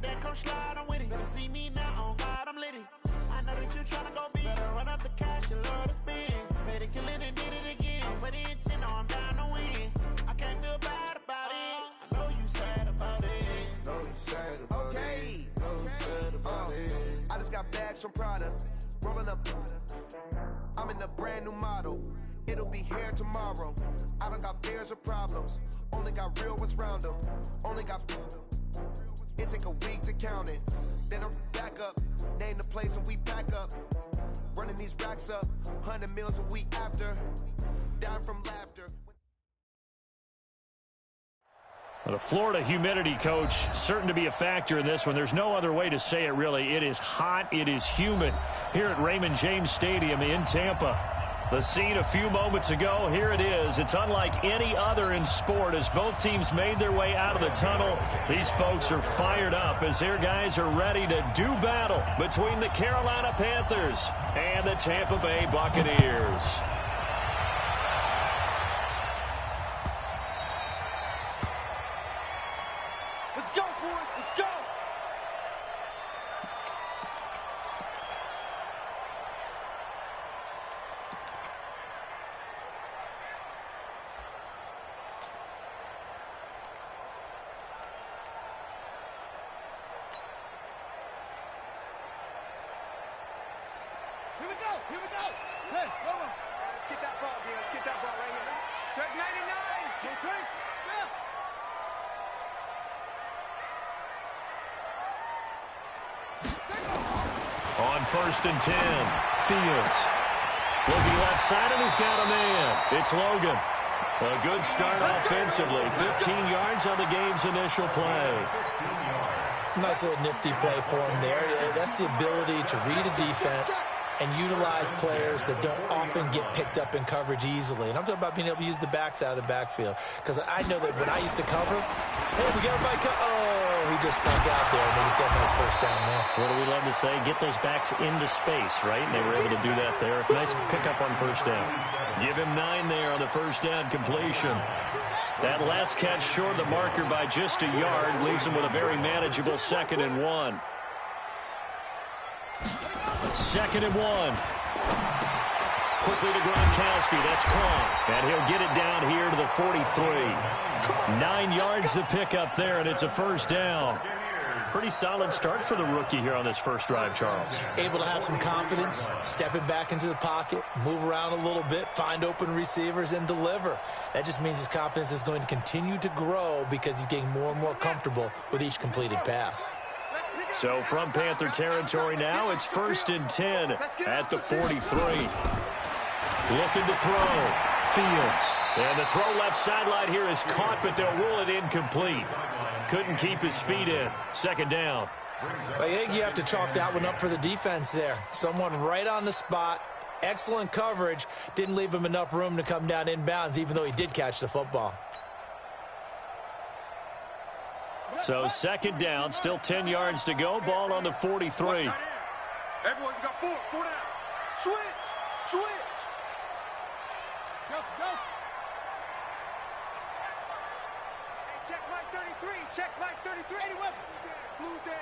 that, come slide, I'm with it. Better see me now, on God, I'm litty. I know that you tryna go big. Better run up the cash, you love to spend. Better kill it and did it again. I'm with the intent, no, I'm down to win. I can't feel bad about it. I know you sad about it. Know you sad about it. Know you sad about it. I just got bags from Prada. Rolling up. I'm in a brand new model. It'll be here tomorrow. I don't got fears or problems. Only got real ones round them. Only got. It take a week to count it. Then I'm back up. Name the place and we pack up. Running these racks up. 100 meals a week after. Down from laughter. The Florida humidity, Coach, certain to be a factor in this one. There's no other way to say it, really. It is hot. It is humid here at Raymond James Stadium in Tampa. The scene a few moments ago, here it is. It's unlike any other in sport as both teams made their way out of the tunnel. These folks are fired up as their guys are ready to do battle between the Carolina Panthers and the Tampa Bay Buccaneers. Let's go, boys. Let's go. Here we go. Here we go. Hey, Lobo. Let's get that ball here. Let's get that ball right here. Check 99. Check 3. Yeah. On 1st and 10, Fields. Looking left side, and he's got a man. It's Logan. A good start offensively. 15 yards on the game's initial play. Nice little nifty play for him there. That's the ability to read a defense and utilize players that don't often get picked up in coverage easily. And I'm talking about being able to use the backs out of the backfield. Because I know that when I used to cover, hey, we got everybody oh, he just snuck out there, and they just got a nice first down there. What do we love to say? Get those backs into space, right? And they were able to do that there. Nice pickup on first down. Give him 9 there on the first down completion. That last catch short of the marker by just a yard leaves him with a very manageable 2nd and 1. 2nd and 1. Quickly to Gronkowski. That's caught. And he'll get it down here to the 43. 9 yards to pick up there, and it's a first down. Pretty solid start for the rookie here on this first drive, Charles. Able to have some confidence, stepping back into the pocket, move around a little bit, find open receivers, and deliver. That just means his confidence is going to continue to grow because he's getting more and more comfortable with each completed pass. So from Panther territory now, it's 1st and 10 at the 43. Looking to throw. Fields. And the throw left sideline here is caught, but they'll rule it incomplete. Couldn't keep his feet in. 2nd down. I think you have to chalk that one up for the defense there. Someone right on the spot. Excellent coverage. Didn't leave him enough room to come down inbounds, even though he did catch the football. So 2nd down, still 10 yards to go. Ball on the 43. Everyone, you got 4 down. Switch. Go. Check Mike 33. Check Mike 33. Anyway, blue there.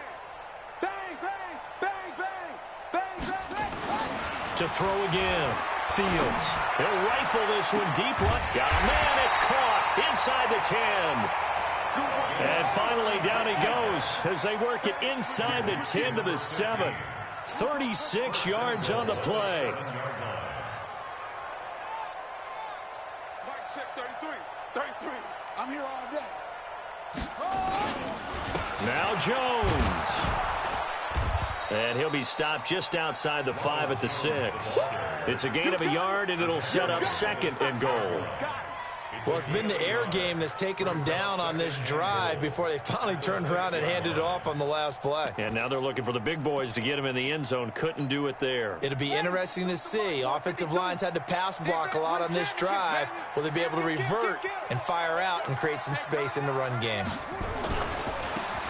Bang, bang, bang, bang, bang, bang, bang. To throw again. Fields. He'll rifle this one deep left. Got a man. It's caught inside the 10. And finally, down he goes as they work it inside the 10 to the 7. 36 yards on the play. Mike check 33. I'm here all day. Now Jones. And he'll be stopped just outside the 5 at the 6. It's a gain of a yard, and it'll set up 2nd and goal. Well, it's been the air game that's taken them down on this drive before they finally turned around and handed it off on the last play. And now they're looking for the big boys to get him in the end zone. Couldn't do it there. It'll be interesting to see. Offensive lines had to pass block a lot on this drive. Will they be able to revert and fire out and create some space in the run game?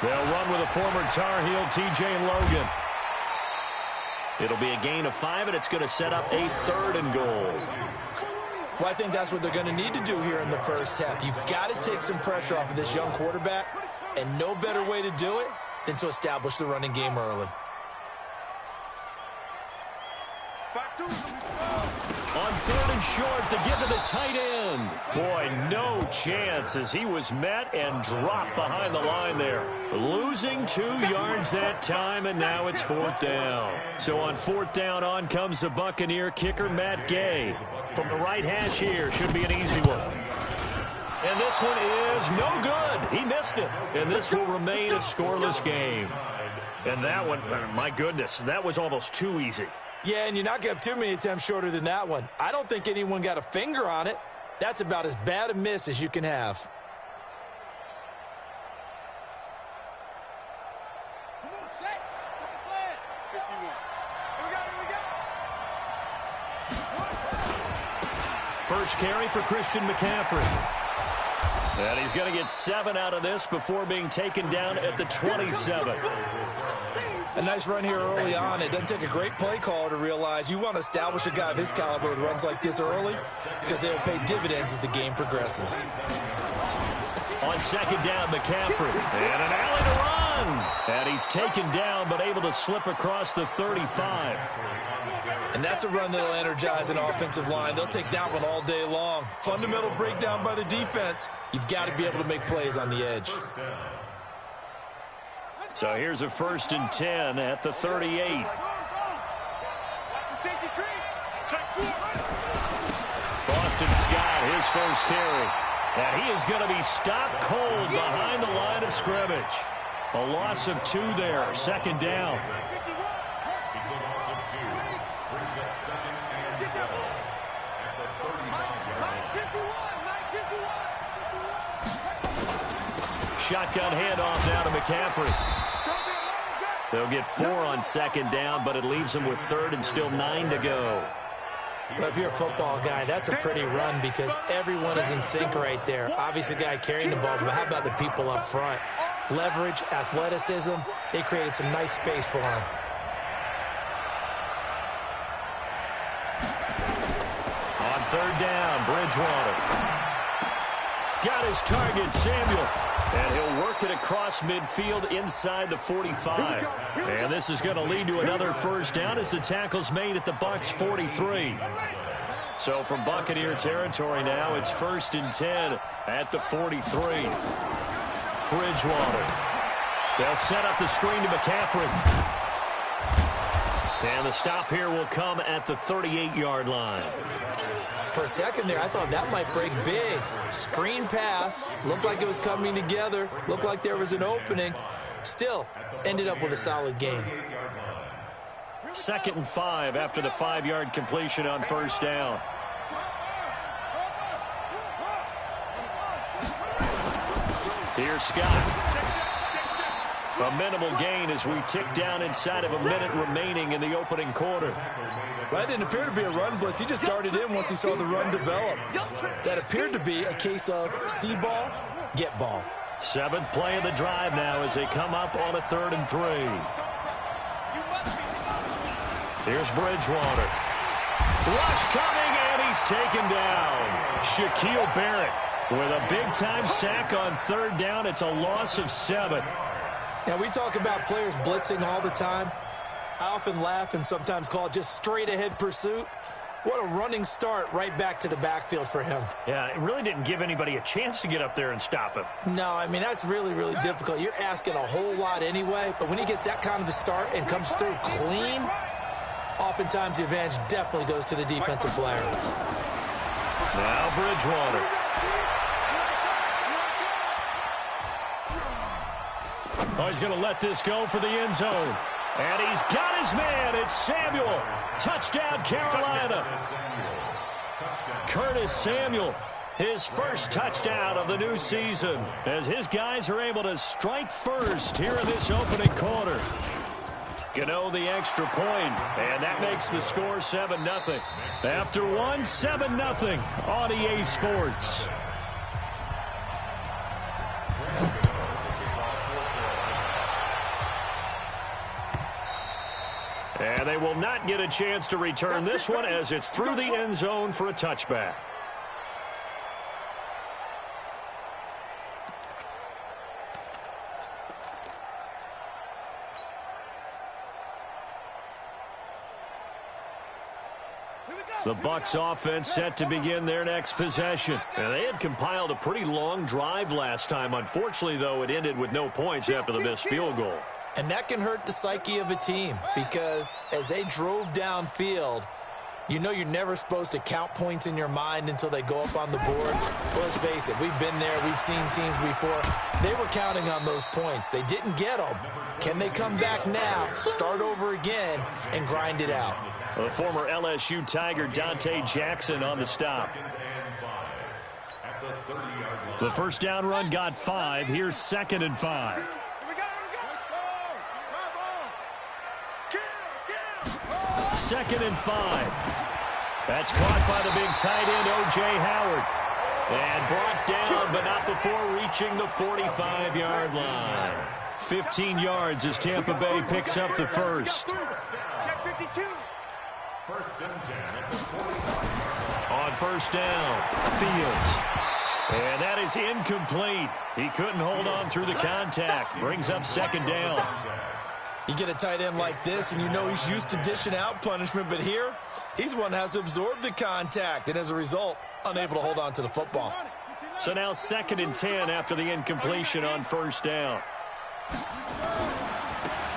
They'll run with a former Tar Heel, TJ Logan. It'll be a gain of 5, and it's going to set up a 3rd and goal. Well, I think that's what they're going to need to do here in the first half. You've got to take some pressure off of this young quarterback, and no better way to do it than to establish the running game early. On 3rd and short to give to the tight end. Boy, no chance as he was met and dropped behind the line there. Losing 2 yards that time, and now it's 4th down. So on 4th down, on comes the Buccaneer kicker, Matt Gay. From the right hash here, should be an easy one. And this one is no good. He missed it. And this will remain a scoreless game. And that one, my goodness, that was almost too easy. Yeah, and you're not going to have too many attempts shorter than that one. I don't think anyone got a finger on it. That's about as bad a miss as you can have. Come on, set. What's the plan? 51. Here we go. First carry for Christian McCaffrey. And he's going to get 7 out of this before being taken down at the 27. A nice run here early on. It doesn't take a great play caller to realize you want to establish a guy of his caliber with runs like this early because they will pay dividends as the game progresses. On 2nd down, McCaffrey. And an alley to run. And he's taken down but able to slip across the 35. And that's a run that will energize an offensive line. They'll take that one all day long. Fundamental breakdown by the defense. You've got to be able to make plays on the edge. So here's a 1st and 10 at the 38. Watch the safety creep. Check 4. Boston Scott, his first carry. And he is going to be stopped cold behind the line of scrimmage. A loss of 2 there. 2nd down. It's a loss of 2. Brings up 2nd and 7 at the 39. Shotgun handoff now to McCaffrey. They'll get 4 on 2nd down, but it leaves them with 3rd and still 9 to go. Well, if you're a football guy, that's a pretty run because everyone is in sync right there. Obviously, the guy carrying the ball, but how about the people up front? Leverage, athleticism, they created some nice space for him. On 3rd down, Bridgewater. Got his target, Samuel. And he'll work it across midfield inside the 45. And this is going to lead to another 1st down as the tackle's made at the Bucs 43. So from Buccaneer territory now, it's 1st and 10 at the 43. Bridgewater. They'll set up the screen to McCaffrey. And the stop here will come at the 38-yard line. For a second there, I thought that might break big. Screen pass. Looked like it was coming together. Looked like there was an opening. Still, ended up with a solid game. 2nd and 5 after the 5-yard completion on 1st down. Here's Scott. A minimal gain as we tick down inside of a minute remaining in the opening quarter. That didn't appear to be a run blitz. He just darted in once he saw the run develop. That appeared to be a case of see ball, get ball. 7th play of the drive now as they come up on a 3rd and 3. Here's Bridgewater. Rush coming, and he's taken down. Shaquille Barrett with a big-time sack on 3rd down. It's a loss of 7. Now, we talk about players blitzing all the time. I often laugh and sometimes call it just straight-ahead pursuit. What a running start right back to the backfield for him. Yeah, it really didn't give anybody a chance to get up there and stop him. No, I mean, that's really, really difficult. You're asking a whole lot anyway, but when he gets that kind of a start and comes through clean, oftentimes the advantage definitely goes to the defensive player. Now Bridgewater. Oh, he's going to let this go for the end zone. And he's got his man. It's Samuel. Touchdown, Carolina. Curtis Samuel, his first touchdown of the new season, as his guys are able to strike first here in this opening quarter. Gano the extra point, and that makes the score 7-0. After one, 7-0 on EA Sports. And they will not get a chance to return this one as it's through the end zone for a touchback. The Bucs offense set to begin their next possession. And they had compiled a pretty long drive last time. Unfortunately, though, it ended with no points after the missed field goal. And that can hurt the psyche of a team because as they drove downfield, you know you're never supposed to count points in your mind until they go up on the board. Well, let's face it, we've been there. We've seen teams before. They were counting on those points. They didn't get them. Can they come back now, start over again, and grind it out? The former LSU Tiger Dante Jackson on the stop. The first down run got 5. Here's 2nd and 5. Second and 5. That's caught by the big tight end, O.J. Howard. And brought down, but not before reaching the 45-yard line. 15 yards as Tampa Bay picks up the first. Check 52. On first down, Fields. And that is incomplete. He couldn't hold on through the contact. Brings up 2nd down. You get a tight end like this, and you know he's used to dishing out punishment, but here, he's the one that has to absorb the contact, and as a result, unable to hold on to the football. So now 2nd and 10 after the incompletion on first down.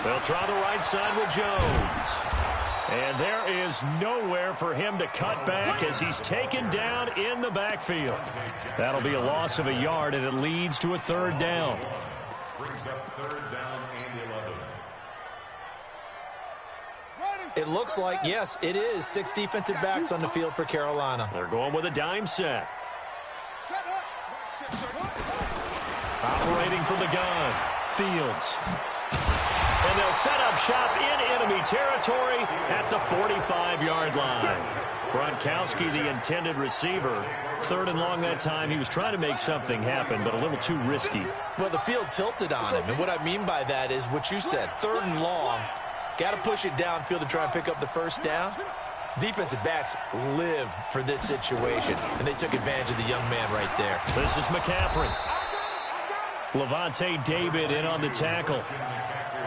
They'll try the right side with Jones. And there is nowhere for him to cut back as he's taken down in the backfield. That'll be a loss of a yard, and it leads to a 3rd down. Brings up 3rd down and 11. It looks like, yes, it is 6 defensive backs on the field for Carolina. They're going with a dime set. Operating from the gun, Fields. And they'll set up shop in enemy territory at the 45-yard line. Gronkowski, the intended receiver. 3rd and long that time. He was trying to make something happen, but a little too risky. Well, the field tilted on him, and what I mean by that is what you said, 3rd and long. Got to push it downfield to try and pick up the first down. Defensive backs live for this situation, and they took advantage of the young man right there. This is McCaffrey. Levante David in on the tackle.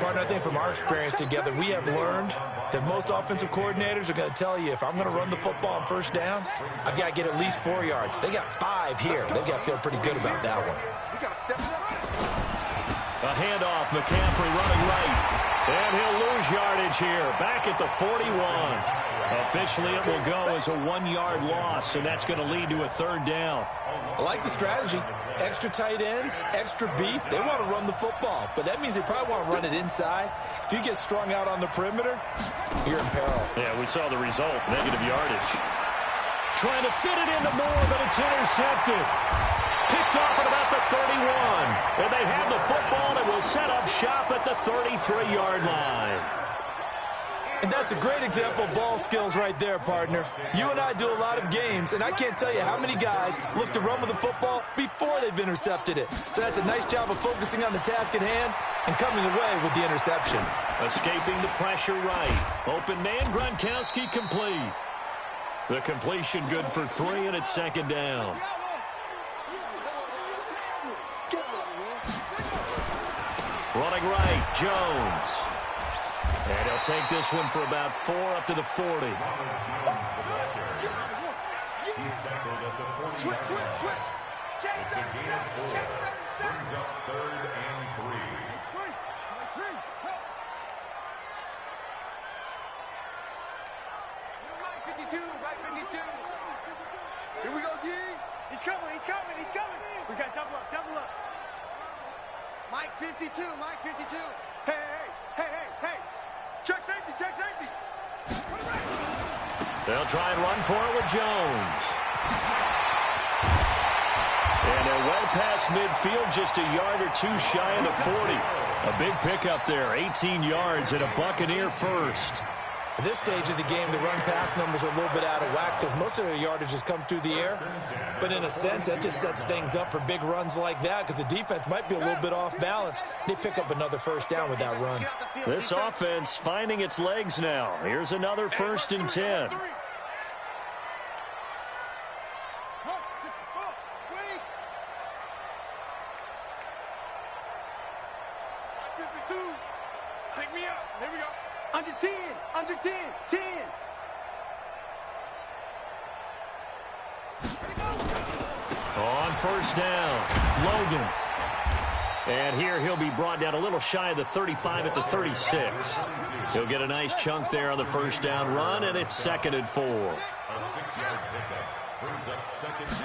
Partner, I think from our experience together, we have learned that most offensive coordinators are going to tell you, if I'm going to run the football on first down, I've got to get at least 4 yards. They got 5 here. They've got to feel pretty good about that one. A handoff, McCaffrey running right. And he'll lose yardage here. Back at the 41. Officially, it will go as a 1-yard loss, and that's going to lead to a 3rd down. I like the strategy. Extra tight ends, extra beef. They want to run the football, but that means they probably want to run it inside. If you get strung out on the perimeter, you're in peril. Yeah, we saw the result, negative yardage. Trying to fit it into Moore, but it's intercepted. Picked off at about the 31. And they have the football and will set up shop at the 33-yard line. And that's a great example of ball skills right there, partner. You and I do a lot of games, and I can't tell you how many guys look to run with the football before they've intercepted it. So that's a nice job of focusing on the task at hand and coming away with the interception. Escaping the pressure right. Open man, Gronkowski complete. The completion good for 3, and it's 2nd down. Running right, Jones. And he'll take this one for about 4 up to the 40. He's tackled at the 40. Switch. It's a gain of 4. Brings up 3rd and 3. Right 52. Here we go, G. He's coming. We got double up. Mike 52. Hey. Check safety. They'll try and run for it with Jones. And they're well past midfield, just a yard or 2 shy of the 40. A big pickup there, 18 yards and a Buccaneer first. At this stage of the game, the run-pass numbers are a little bit out of whack because most of their yardage has come through the air. But in a sense, that just sets things up for big runs like that because the defense might be a little bit off balance. They pick up another first down with that run. This offense finding its legs now. Here's another 1st and 10. Pick me up. Here we go. Under 10. first down. Logan. And here he'll be brought down a little shy of the 35 at the 36. He'll get a nice chunk there on the first down run, and it's 2nd and 4. A 6-yard pickup brings up 2nd and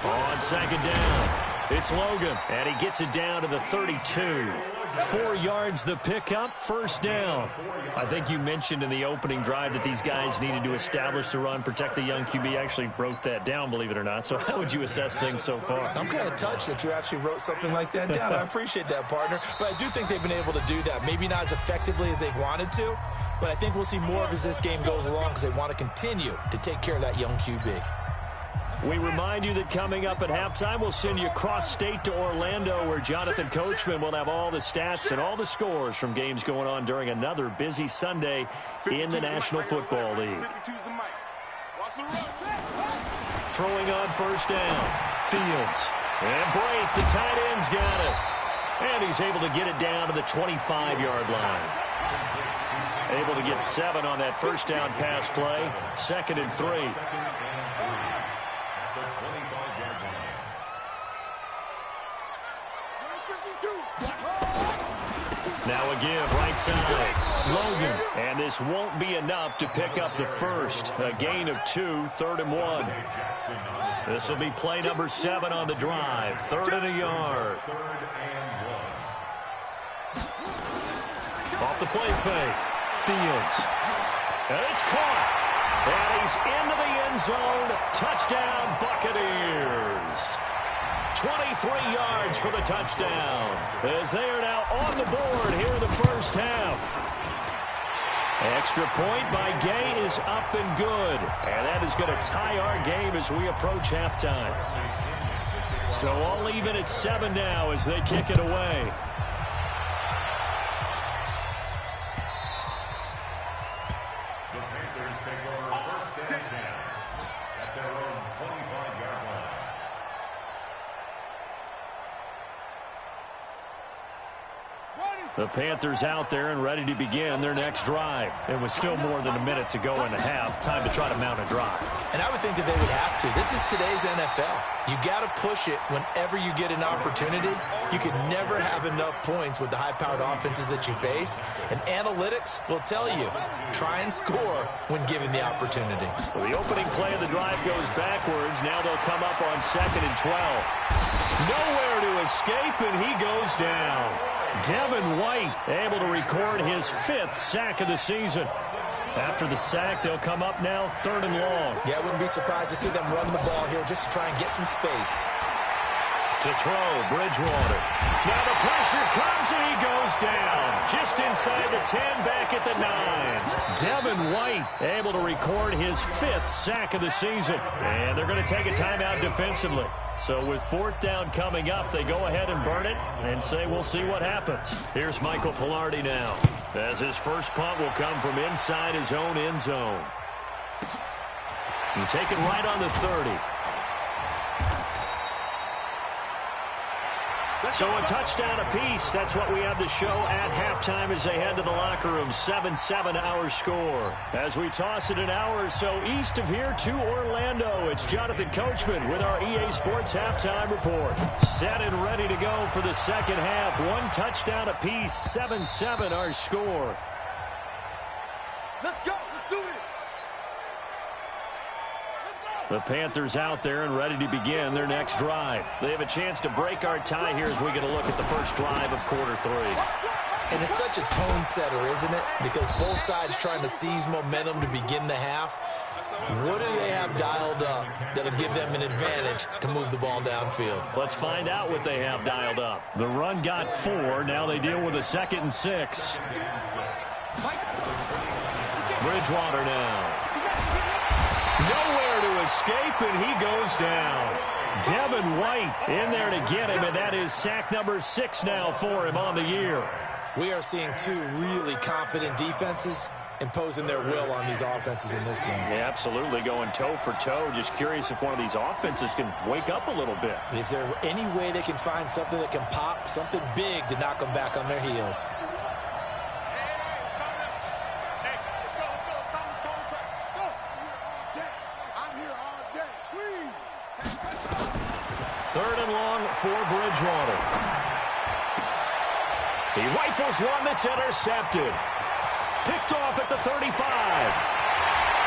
4. On 2nd down, it's Logan, and he gets it down to the 32. 4 yards the pickup, first down. I think you mentioned in the opening drive that these guys needed to establish the run, protect the young QB. I actually wrote that down, believe it or not. So how would you assess things so far? I'm kind of touched that you actually wrote something like that down. I appreciate that, partner. But I do think they've been able to do that. Maybe not as effectively as they've wanted to, but I think we'll see more of as this game goes along because they want to continue to take care of that young QB. We remind you that coming up at halftime, we'll send you cross-state to Orlando, where Jonathan Coachman will have all the stats and all the scores from games going on during another busy Sunday in the National Football League. Throwing on first down, Fields. And Brate, the tight end's got it. And he's able to get it down to the 25-yard line. Able to get 7 on that first down pass play. 2nd and 3. Now a give right side. Logan. And this won't be enough to pick up the first. A gain of 2, 3rd and 1. This will be play number 7 on the drive. 3rd and a yard. Off the play fake. Fields. And it's caught. And he's into the end zone. Touchdown, Buccaneers. 23 yards for the touchdown, as they are now on the board here in the first half. Extra point by Gay is up and good, and that is going to tie our game as we approach halftime. So all even at 7 now as they kick it away. The Panthers take over first and 10 at their own 25-yard line. The Panthers out there and ready to begin their next drive. It was still more than a minute to go in the half. Time to try to mount a drive. And I would think that they would have to. This is today's NFL. You got to push it whenever you get an opportunity. You can never have enough points with the high-powered offenses that you face. And analytics will tell you, try and score when given the opportunity. So the opening play of the drive goes backwards. Now they'll come up on 2nd and 12. Nowhere to escape, and he goes down. Devin White able to record his 5th sack of the season. After the sack, they'll come up now 3rd and long. Yeah, I wouldn't be surprised to see them run the ball here just to try and get some space. To throw, Bridgewater. Now the pressure comes, and he goes down. Just inside the 10, back at the 9. Devin White able to record his 5th sack of the season. And they're going to take a timeout defensively. So with 4th down coming up, they go ahead and burn it and say we'll see what happens. Here's Michael Pilardi now, as his first punt will come from inside his own end zone. And take it right on the 30. So a touchdown apiece. That's what we have to show at halftime as they head to the locker room. 7-7 our score. As we toss it an hour or so east of here to Orlando, it's Jonathan Coachman with our EA Sports Halftime Report. Set and ready to go for the second half. 1 touchdown apiece. 7-7 our score. Let's go. Let's do it. The Panthers out there and ready to begin their next drive. They have a chance to break our tie here as we get a look at the first drive of quarter 3. And it's such a tone setter, isn't it? Because both sides trying to seize momentum to begin the half. What do they have dialed up that'll give them an advantage to move the ball downfield? Let's find out what they have dialed up. The run got 4. Now they deal with a 2nd and 6. Bridgewater now. Nowhere to escape, and he goes down. Devin White in there to get him, and that is sack number 6 now for him on the year. We are seeing 2 really confident defenses imposing their will on these offenses in this game. Yeah, absolutely, going toe for toe. Just curious if one of these offenses can wake up a little bit. Is there any way they can find something that can pop, something big to knock them back on their heels? Third and long for Bridgewater. He rifles one that's intercepted. Picked off at the 35.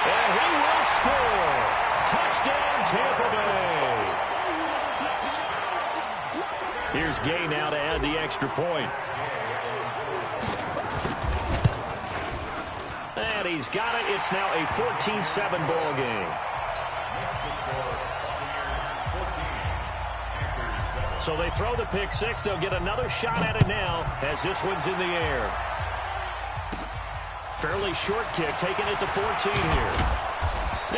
And he will score. Touchdown, Tampa Bay. Here's Gay now to add the extra point. And he's got it. It's now a 14-7 ball game. So they throw the pick six. They'll get another shot at it now as this one's in the air. Fairly short kick, taking it to 14 here.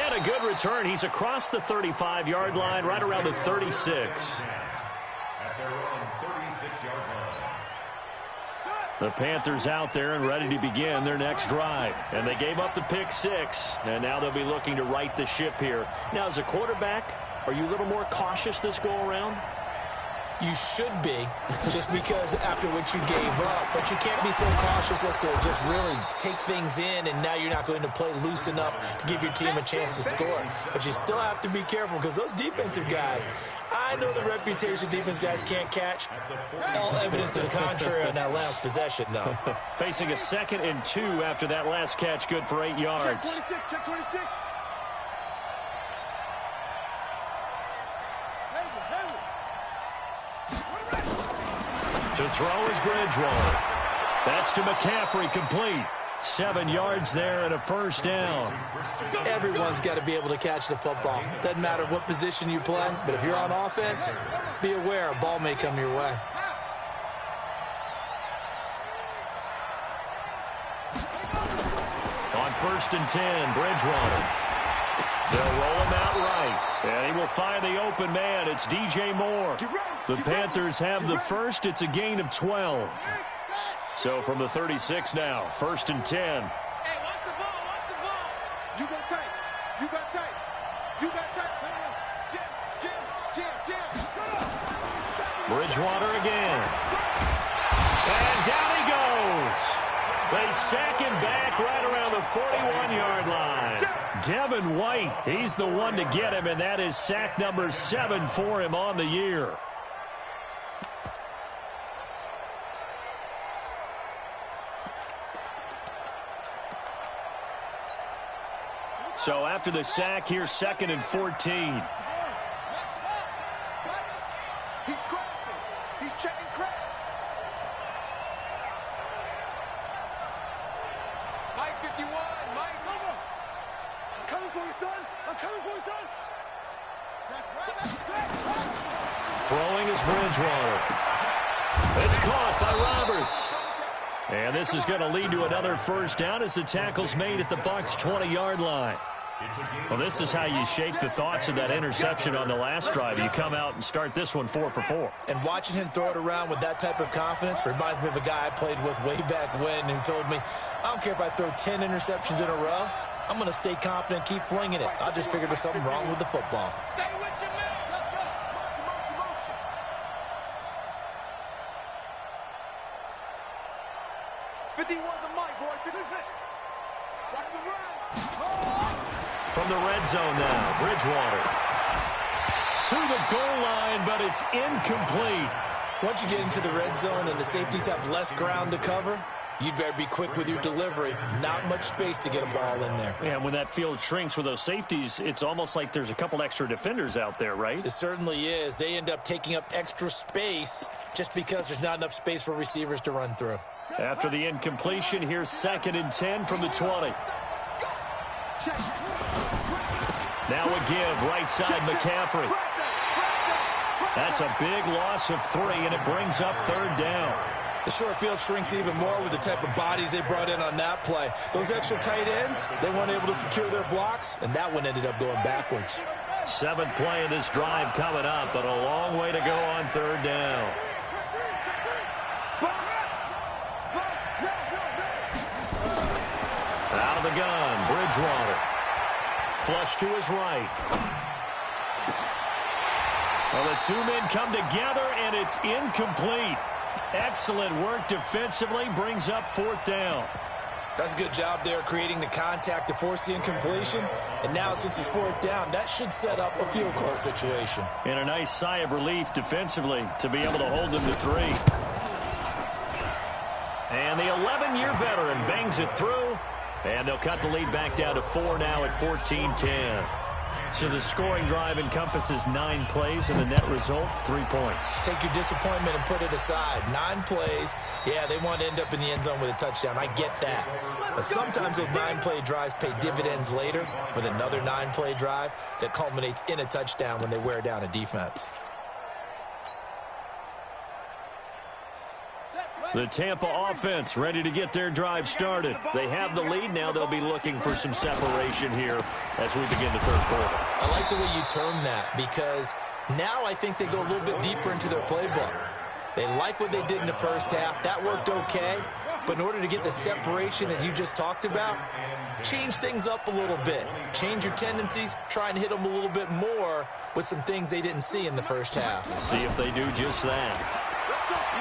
And a good return. He's across the 35-yard line, right around the 36. At their own 36-yard line. The Panthers out there and ready to begin their next drive. And they gave up the pick six, and now they'll be looking to right the ship here. Now, as a quarterback, are you a little more cautious this go-around? You should be, just because after what you gave up. But you can't be so cautious as to just really take things in, and now you're not going to play loose enough to give your team a chance to score. But you still have to be careful, because those defensive guys, I know the reputation defense guys can't catch. All evidence to the contrary on that last possession, though. Facing a 2nd and 2 after that last catch, good for 8 yards. Check 26, check 26. To throw is Bridgewater. That's to McCaffrey, complete. 7 yards there and a first down. Everyone's got to be able to catch the football. Doesn't matter what position you play, but if you're on offense, be aware a ball may come your way. On 1st and 10, Bridgewater. They'll roll him out right. And he will find the open man. It's DJ Moore. The Panthers have the first. It's a gain of 12. So from the 36 now, 1st and 10. Hey, watch the ball, watch the ball. You got tight. You got tight. You got tight. Jam. Bridgewater again. And down he goes. They sack him back right around the 41-yard line. Devin White, he's the one to get him, and that is sack number 7 for him on the year. So after the sack, here's 2nd and 14. He's crossing. He's checking crack. Mike 51. Mike, over. I'm coming for you, son. I'm coming for you, son. Throwing is Bridgewater. It's caught by Roberts. And this is going to lead to another first down as the tackle's made at the Bucs' 20-yard line. Well, this is how you shake the thoughts of that interception on the last drive. You come out and start this one 4 for 4. And watching him throw it around with that type of confidence reminds me of a guy I played with way back when who told me, I don't care if I throw 10 interceptions in a row. I'm going to stay confident, keep flinging it. I just figured there's something wrong with the football. Stay with your man. Let's go. Motion. 51 to Mike, boy. This is it. Watch the run. From the red zone now, Bridgewater. To the goal line, but it's incomplete. Once you get into the red zone and the safeties have less ground to cover, you'd better be quick with your delivery. Not much space to get a ball in there. And when that field shrinks with those safeties, it's almost like there's a couple extra defenders out there, right? It certainly is. They end up taking up extra space just because there's not enough space for receivers to run through. After the incompletion, here's 2nd and 10 from the 20. Now a give, right side McCaffrey. That's a big loss of 3, and it brings up 3rd down. The short field shrinks even more with the type of bodies they brought in on that play. Those extra tight ends, they weren't able to secure their blocks, and that one ended up going backwards. 7th play of this drive coming up, but a long way to go on 3rd down. Out of the gun, Bridgewater. Flush to his right. Well, the two men come together, and it's incomplete. Excellent work defensively, brings up 4th down. That's a good job there creating the contact to force the incompletion. And now since it's 4th down, that should set up a field goal situation. And a nice sigh of relief defensively to be able to hold them to 3. And the 11-year veteran bangs it through. And they'll cut the lead back down to 4 now at 14-10. So the scoring drive encompasses 9 plays, and the net result, 3 points. Take your disappointment and put it aside. 9 plays, yeah, they want to end up in the end zone with a touchdown. I get that. But sometimes those 9-play drives pay dividends later with another 9-play drive that culminates in a touchdown when they wear down a defense. The Tampa offense ready to get their drive started. They have the lead. Now they'll be looking for some separation here as we begin the 3rd quarter. I like the way you term that because now I think they go a little bit deeper into their playbook. They like what they did in the 1st half. That worked okay. But in order to get the separation that you just talked about, change things up a little bit. Change your tendencies. Try and hit them a little bit more with some things they didn't see in the 1st half. See if they do just that.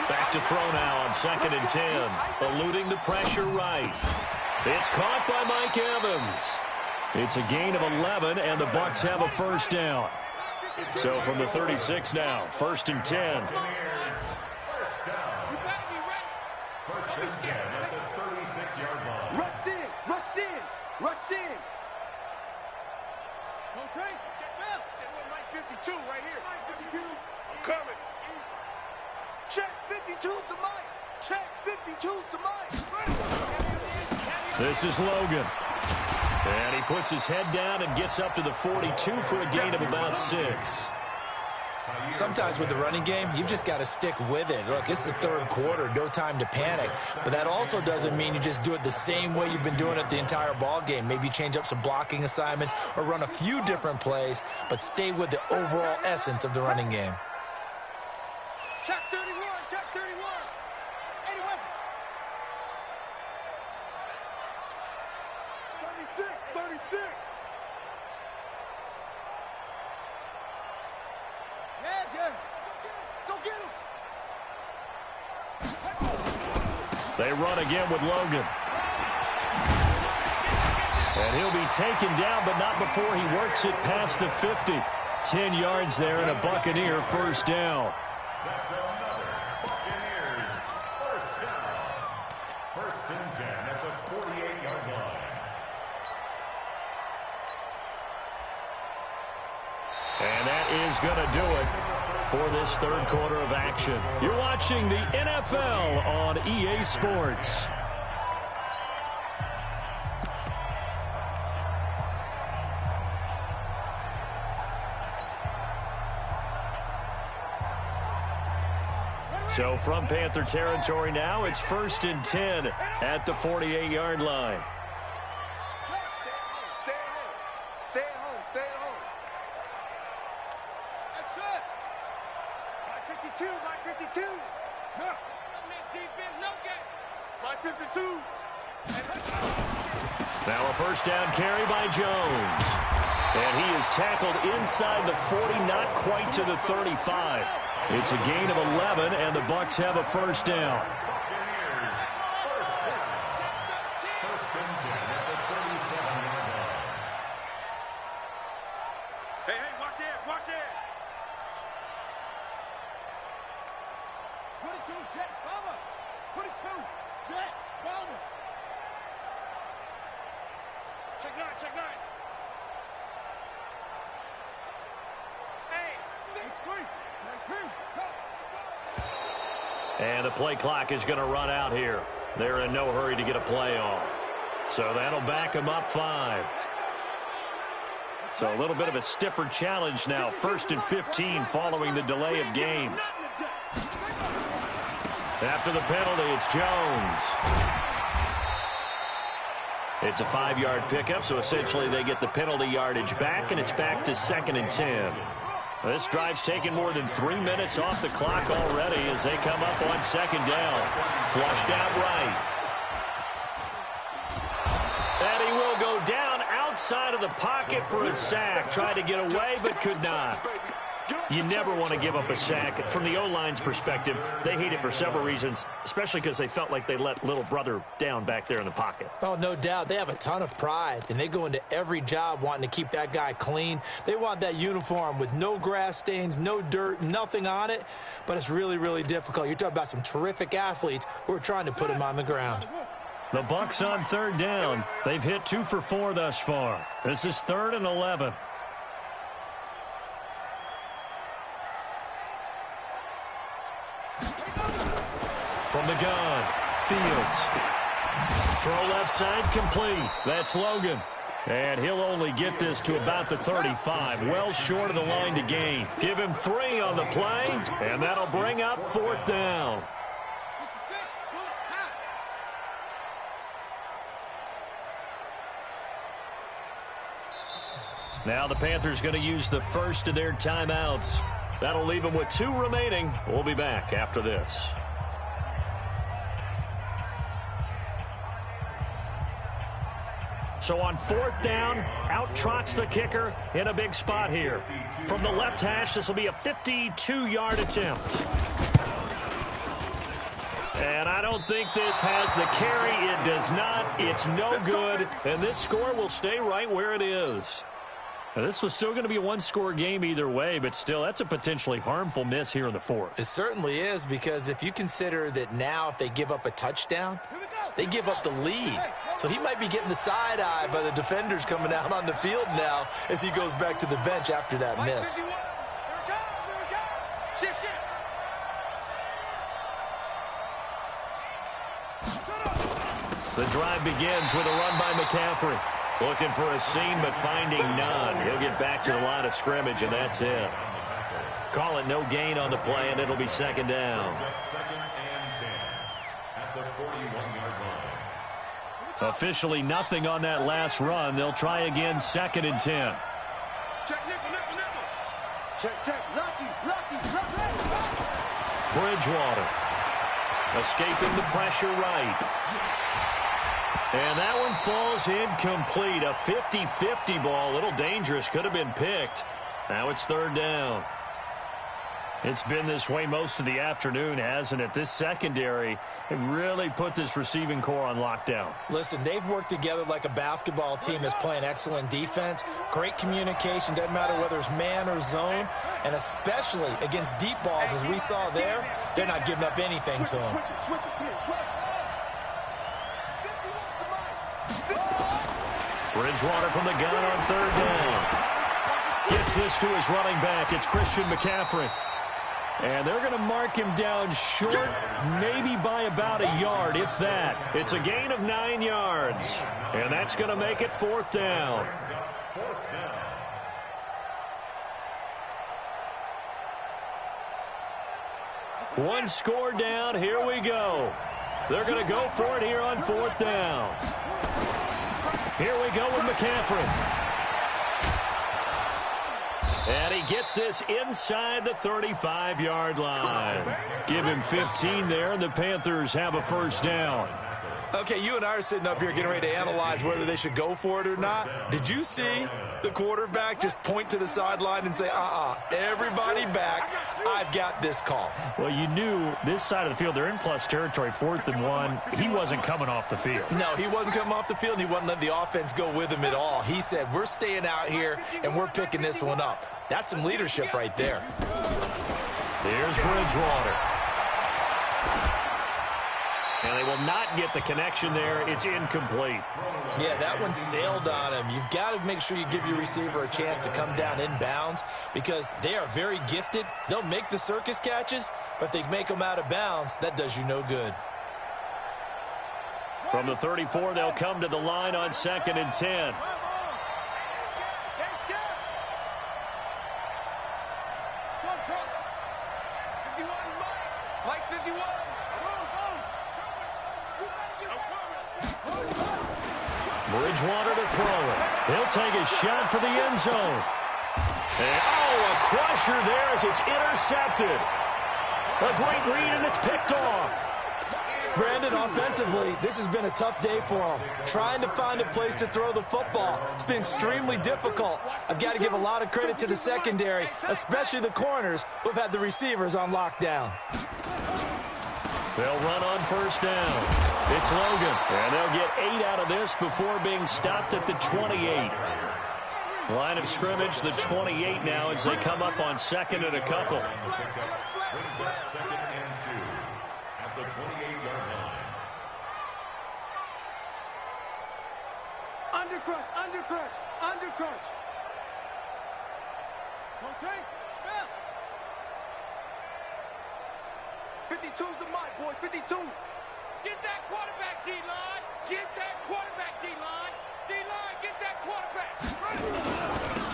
Back to throw now on 2nd and 10. Eluding the pressure right. It's caught by Mike Evans. It's a gain of 11, and the Bucs have a 1st down. So from the 36 now, 1st and 10. First and 10 at the 36-yard line. Rush in, rush in, rush in. Okay, check out. Mike 52 right here. Mike 52. I'm coming. Check 52's the mic. Check 52's the mic. This is Logan. And he puts his head down and gets up to the 42 for a gain of about 6. Sometimes with the running game, you've just got to stick with it. Look, it's the 3rd quarter, no time to panic. But that also doesn't mean you just do it the same way you've been doing it the entire ball game. Maybe change up some blocking assignments or run a few different plays, but stay with the overall essence of the running game. Check 31, check 31. 81. 36, 36. Yeah, Jerry. Go get him. They run again with Logan. And he'll be taken down, but not before he works it past the 50. 10 yards there and a Buccaneer 1st down. That's another Buccaneers 1st down. 1st and 10 at the 48-yard line. And that is going to do it for this 3rd quarter of action. You're watching the NFL on EA Sports. So from Panther territory now, it's 1st and 10 at the 48-yard line. Stay at home. Stay at home. Stay at home. That's it. My 52. No. Defense, no game. My 52. Now a 1st down carry by Jones. And he is tackled inside the 40, not quite to the 35. It's a gain of 11, and the Bucs have a 1st down. Buccaneers 1st down. 1st and 10 at the 37-yard line. Hey, watch it, watch it. 22, jet, bomber. 22, jet, bomber. Check 9, check 9. Hey, 6-3. And the play clock is going to run out here. They're in no hurry to get a play off. So that'll back them up 5. So a little bit of a stiffer challenge now. 1st and 15 following the delay of game. After the penalty, it's Jones. It's a 5-yard pickup, so essentially they get the penalty yardage back, and it's back to 2nd and 10. This drive's taken more than 3 minutes off the clock already as they come up on 2nd down. Flushed out right. And he will go down outside of the pocket for a sack. Tried to get away, but could not. You never want to give up a sack. From the O-line's perspective, they hate it for several reasons, especially because they felt like they let little brother down back there in the pocket. Oh, no doubt. They have a ton of pride, and they go into every job wanting to keep that guy clean. They want that uniform with no grass stains, no dirt, nothing on it, but it's really, really difficult. You're talking about some terrific athletes who are trying to put him on the ground. The Bucs on third down. They've hit 2 for 4 thus far. This is 3rd and 11. From the gun, Fields. Throw left side complete. That's Logan. And he'll only get this to about the 35, well short of the line to gain. Give him 3 on the play, and that'll bring up 4th down. Now the Panthers going to use the first of their timeouts. That'll leave them with 2 remaining. We'll be back after this. So on 4th down, out trots the kicker in a big spot here. From the left hash, this will be a 52-yard attempt. And I don't think this has the carry. It does not. It's no good. And this score will stay right where it is. Now, this was still going to be a 1-score game either way, but still, that's a potentially harmful miss here in the 4th. It certainly is, because if you consider that now if they give up a touchdown, they give up the lead. So he might be getting the side eye by the defenders coming out on the field now as he goes back to the bench after that miss. The drive begins with a run by McCaffrey. Looking for a seam, but finding none. He'll get back to the line of scrimmage, and that's it. Call it no gain on the play, and it'll be 2nd down. 2nd and 10 at the 41-yard line. Officially nothing on that last run. They'll try again, 2nd and 10. Check, nickel. Check, lucky. Bridgewater escaping the pressure right. And that one falls incomplete. A 50-50 ball. A little dangerous. Could have been picked. Now it's 3rd down. It's been this way most of the afternoon, hasn't it? This secondary really put this receiving core on lockdown. Listen, they've worked together like a basketball team that's playing excellent defense. Great communication. Doesn't matter whether it's man or zone. And especially against deep balls, as we saw there, they're not giving up anything to them. Bridgewater from the gun on 3rd down. Gets this to his running back. It's Christian McCaffrey. And they're going to mark him down short, maybe by about a yard, if that. It's a gain of 9 yards. And that's going to make it 4th down. One score down. Here we go. They're going to go for it here on 4th down. Here we go with McCaffrey. And he gets this inside the 35-yard line. Give him 15 there, and the Panthers have a 1st down. Okay, you and I are sitting up here getting ready to analyze whether they should go for it or not. Did you see the quarterback just point to the sideline and say, everybody back, I've got this call? Well, you knew this side of the field, they're in plus territory, 4th and 1. He wasn't coming off the field. No, he wasn't coming off the field, and he wasn't letting the offense go with him at all. He said, we're staying out here, and we're picking this one up. That's some leadership right there. Here's Bridgewater. And they will not get the connection there. It's incomplete. Yeah, that one sailed on him. You've got to make sure you give your receiver a chance to come down inbounds because they are very gifted. They'll make the circus catches, but they make them out of bounds. That does you no good. From the 34, they'll come to the line on 2nd and 10. Bridgewater to throw it. He'll take a shot for the end zone. And, a crusher there as it's intercepted. A great read, and it's picked off. Brandon, offensively, this has been a tough day for them. Trying to find a place to throw the football. It's been extremely difficult. I've got to give a lot of credit to the secondary, especially the corners who have had the receivers on lockdown. They'll run on first down. It's Logan, and they'll get 8 out of this before being stopped at the 28. Line of scrimmage, the 28 now as they come up on second and a couple. Brings up 2nd and 2 at the 28-yard line. Undercrush, undercrush, undercrush. Rotate, spell. 52's the mic, boys, 52. Get that quarterback, D-line. Get that quarterback, D-line. D-line, get that quarterback.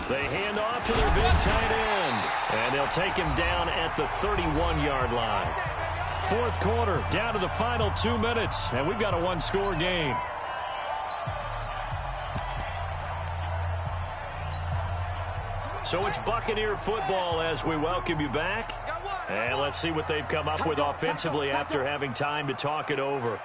They hand off to their big tight end, and they'll take him down at the 31-yard line. Fourth quarter, down to the final 2 minutes, and we've got a one-score game. So it's Buccaneer football as we welcome you back. And let's see what they've come up with offensively after having time to talk it over.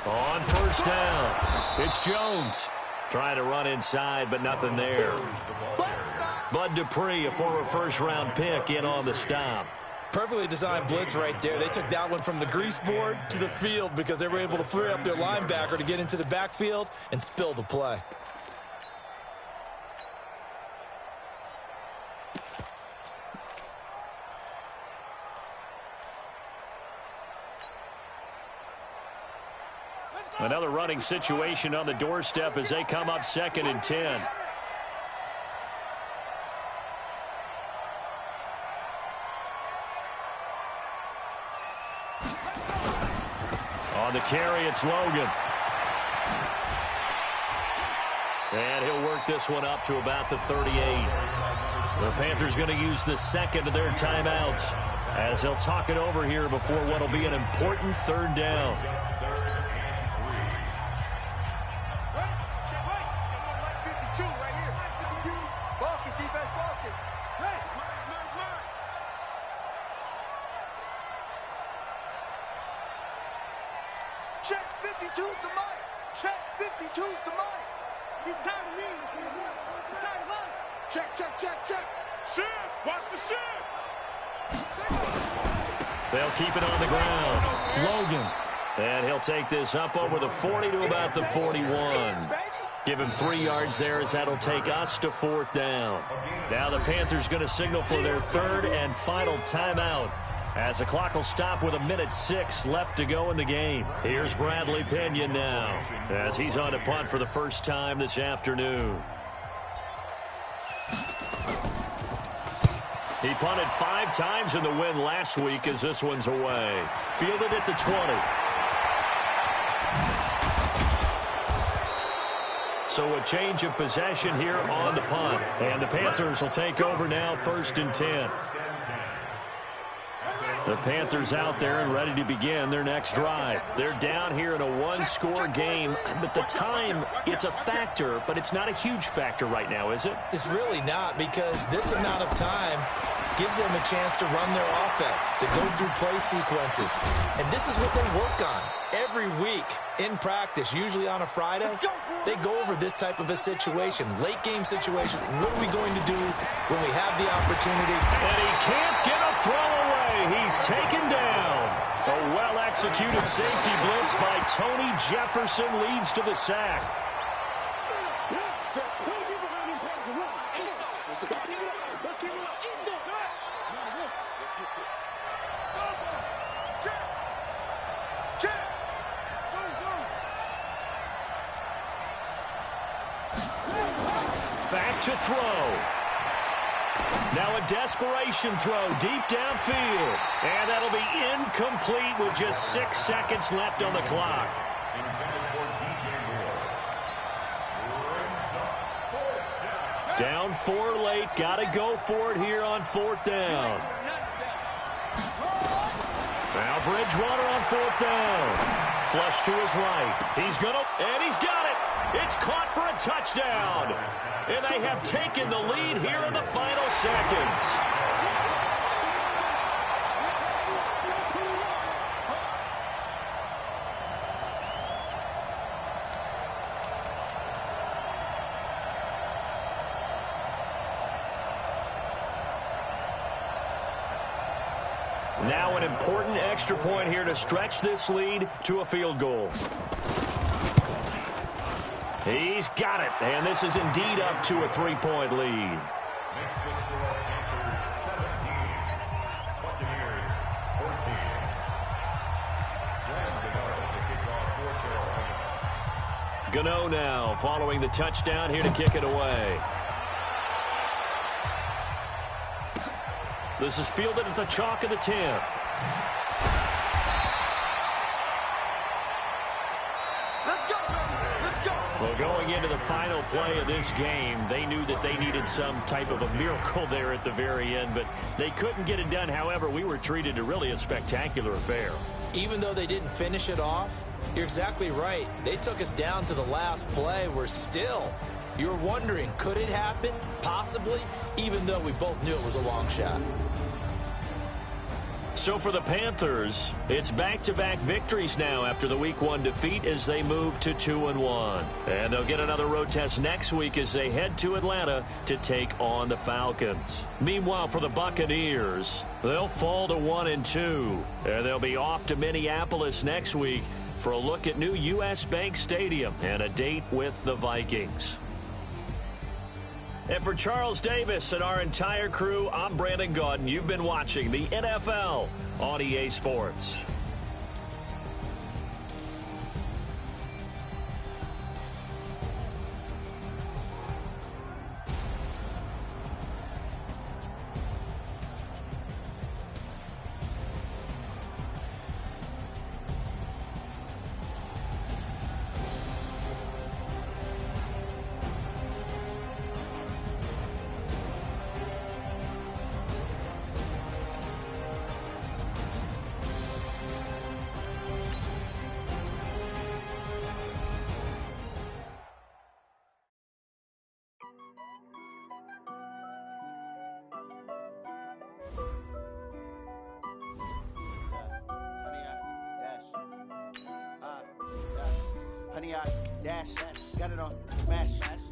On first down, it's Jones. Trying to run inside, but nothing there. Bud Dupree, a former first-round pick, in on the stop. Perfectly designed blitz right there. They took that one from the grease board to the field because they were able to free up their linebacker to get into the backfield and spill the play. Another running situation on the doorstep as they come up 2nd and 10. On the carry, it's Logan. And he'll work this one up to about the 38. The Panthers going to use the second of their timeouts as they'll talk it over here before what will be an important 3rd down. Check 52's the mic. Check 52's the mic. He's tired of me. He's tired of us. Check, check, check, check. Shift. Watch the shift. They'll keep it on the ground. Logan. And he'll take this up over the 40 to about the 41. Give him 3 yards there as that'll take us to 4th down. Now the Panthers going to signal for their 3rd and final timeout, as the clock will stop with 1:06 left to go in the game. Here's Bradley Pinion now, as he's on a punt for the first time this afternoon. He punted 5 times in the win last week as this one's away. Fielded at the 20. So a change of possession here on the punt. And the Panthers will take over now, 1st and 10. The Panthers out there and ready to begin their next drive. They're down here in a one-score game, but the time, it's a factor, but it's not a huge factor right now, is it? It's really not, because this amount of time gives them a chance to run their offense, to go through play sequences. And this is what they work on every week in practice, usually on a Friday. They go over this type of a situation, late game situation. What are we going to do when we have the opportunity? And he can't get a throw away. He's taken down. A well-executed safety blitz by Tony Jefferson leads to the sack. Back to throw. Now a desperation throw deep downfield. And that'll be incomplete with just 6 seconds left on the clock. Down 4 late. Got to go for it here on 4th down. Now Bridgewater on 4th down. Flush to his right. He's going to, and he's got it. It's caught for a touchdown. And they have taken the lead here in the final seconds. Now an important extra point here to stretch this lead to a field goal. He's got it, and this is indeed up to a 3-point lead. Makes the score Panthers 17, Buccaneers 14. Graham Gano to kick off for Carolina. Gano now following the touchdown here to kick it away. This is fielded at the chalk of the 10. Let's go! Let's go! Well, going into the final play of this game, they knew that they needed some type of a miracle there at the very end, but they couldn't get it done. However, we were treated to really a spectacular affair. Even though they didn't finish it off, you're exactly right. They took us down to the last play. We're still, you're wondering, could it happen? Possibly, even though we both knew it was a long shot. So for the Panthers, it's back-to-back victories now after the Week 1 defeat as they move to 2-1. And they'll get another road test next week as they head to Atlanta to take on the Falcons. Meanwhile, for the Buccaneers, they'll fall to 1-2. And they'll be off to Minneapolis next week for a look at new U.S. Bank Stadium and a date with the Vikings. And for Charles Davis and our entire crew, I'm Brandon Gaudin. You've been watching the NFL on EA Sports. Honey, I dash, got it on smash,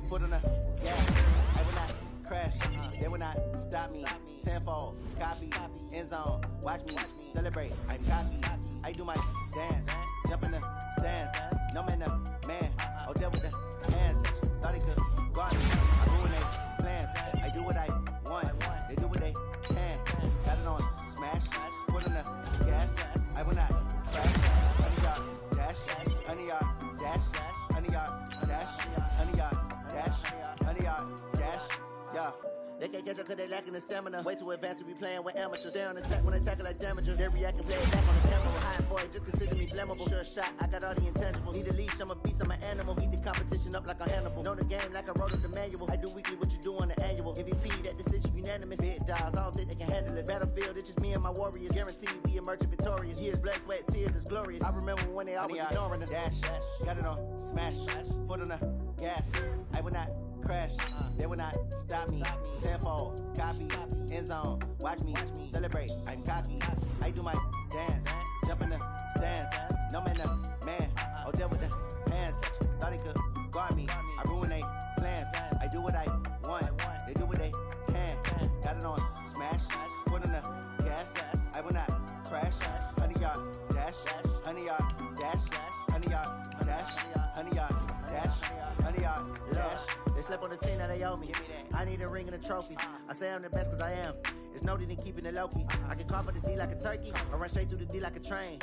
foot on the gas. I will not crash, they will not stop me. Tenfold, copy, end zone, watch me celebrate. I'm cocky, I do my dance, jump in the stands. No man, man, oh there with the hands. Thought he could guard me, I ruin their plans. I do what I want, they do what they can. Got it on smash, foot on the gas. I will not crash, honey, y'all dash, honey, y'all. Dash, honey yard, dash, honey yard, dash, honey yard, dash, yeah. They can't catch up cause they lacking the stamina. Way too advanced to be playing with amateurs. They on attack when they tackle like damager. They react and play it back on the camera. High boy, just consider me flammable. Sure shot, I got all the intangibles. Need a leash, I'm a beast, I'm an animal. Eat the competition up like a Hannibal. Know the game like I wrote up the manual. I do weekly what you do on the annual. MVP, that decision unanimous. Big dogs, I don't think they can handle it. Battlefield, it's just me and my warriors. Guaranteed we emerge victorious. Years, blood, sweat, tears, is glorious. I remember when they always ignoring us. Dash, got it on smash, foot on the gas. I will not crash, they will not stop me. Tenfold, copy, end zone, watch me celebrate. I'm cocky, I do my dance, jump in the stands. No man, man, oh there with the hands. Thought he could guard me, I ruin their plans. I do what I want, they do what they can. Got it on smash, foot on the gas. I will not crash, honey yard, dash, honey yard, dash, honey yard, dash, honey yard, dash, honey yard, dash. They slept on the team that they owe me. I need a ring and a trophy. I say I'm the best cause I am. It's noted in keeping it low-key. I can carve up the D like a turkey, or run straight through the D like a train.